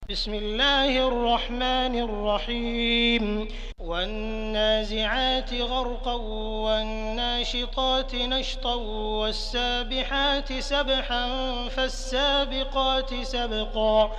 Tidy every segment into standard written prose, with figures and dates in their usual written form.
بسم الله الرحمن الرحيم والنازعات غرقا والناشطات نشطا والسابحات سبحا فالسابقات سبقا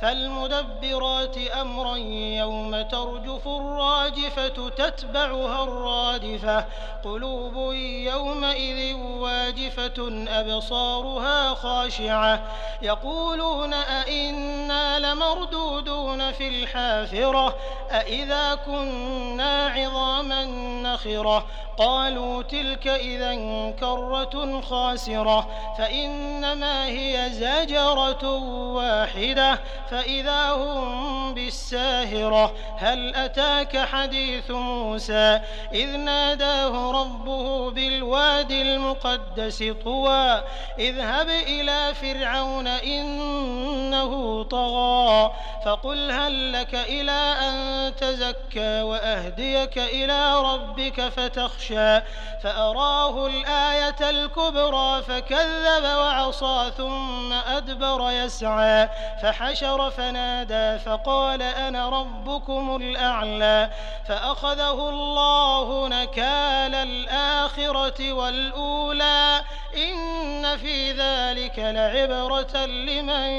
فالمدبرات أمرا يوم ترجف الراجفة تتبعها الرادفة قلوب يومئذ واجفة أبصارها خاشعة يقولون أئنا لمردودون في الحافرة أئذا كنا عظاما نخرة قالوا تلك إذا كرة خاسرة فإنما هي زجرة واحدة فإذا هم بالساهرة هل أتاك حديث موسى إذ ناداه ربه بالواد المقدس طوى اذهب إلى فرعون إنه طغى فقل هل لك إلى أن تزكى وأهديك إلى ربك فتخشى فأراه الآية الكبرى فكذب وعصى ثم أدبر يسعى فحشر فنادى فقال أنا ربكم الأعلى فأخذه الله نكال الآخرة والأولى إن في ذلك لعبرة لمن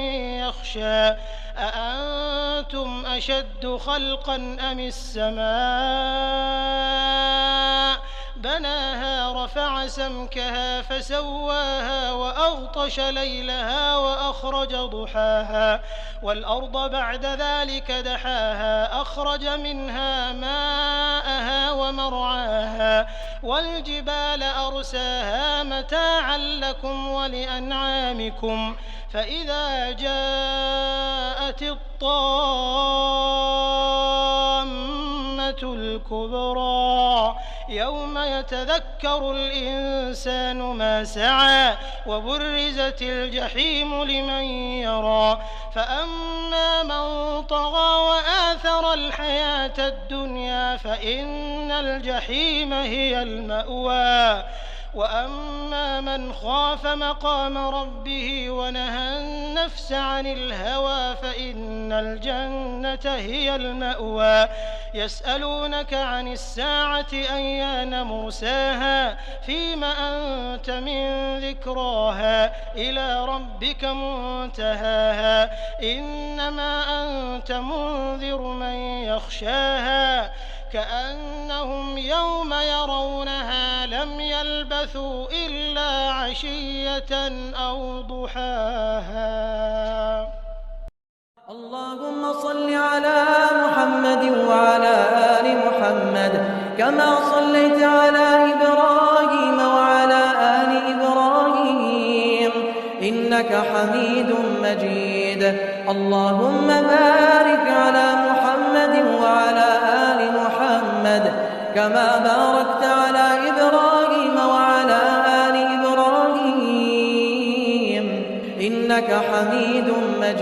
يخشى أأنتم أشد خلقا أم السماء بناها رفع سمكها فسواها وأغطش ليلها وأخرج ضحاها والأرض بعد ذلك دحاها أخرج منها ماءها ومرعاها والجبال أرساها متاعا لكم ولأنعامكم فإذا جاءت الطامة الكبرى يوم يتذكر الإنسان ما سعى وبرزت الجحيم لمن يرى فأما من طغى وآثر الحياة الدنيا فإن الجحيم هي المأوى وأما من خاف مقام ربه ونهى النفس عن الهوى فإن الجنة هي المأوى يسألونك عن الساعة أيان مرساها فيم أنت من ذكراها إلى ربك منتهاها إنما أنت منذر من يخشاها كأنهم يوم يرونها لم يلبثوا إلا عشية أو ضحاها. اللهم صل على محمد وعلى آل محمد كما صليت على إبراهيم وعلى آل إبراهيم إنك حميد مجيد. اللهم بارك على محمد وعلى آل محمد كما باركت على إبراهيم وعلى آل إبراهيم إنك حميد مجيد.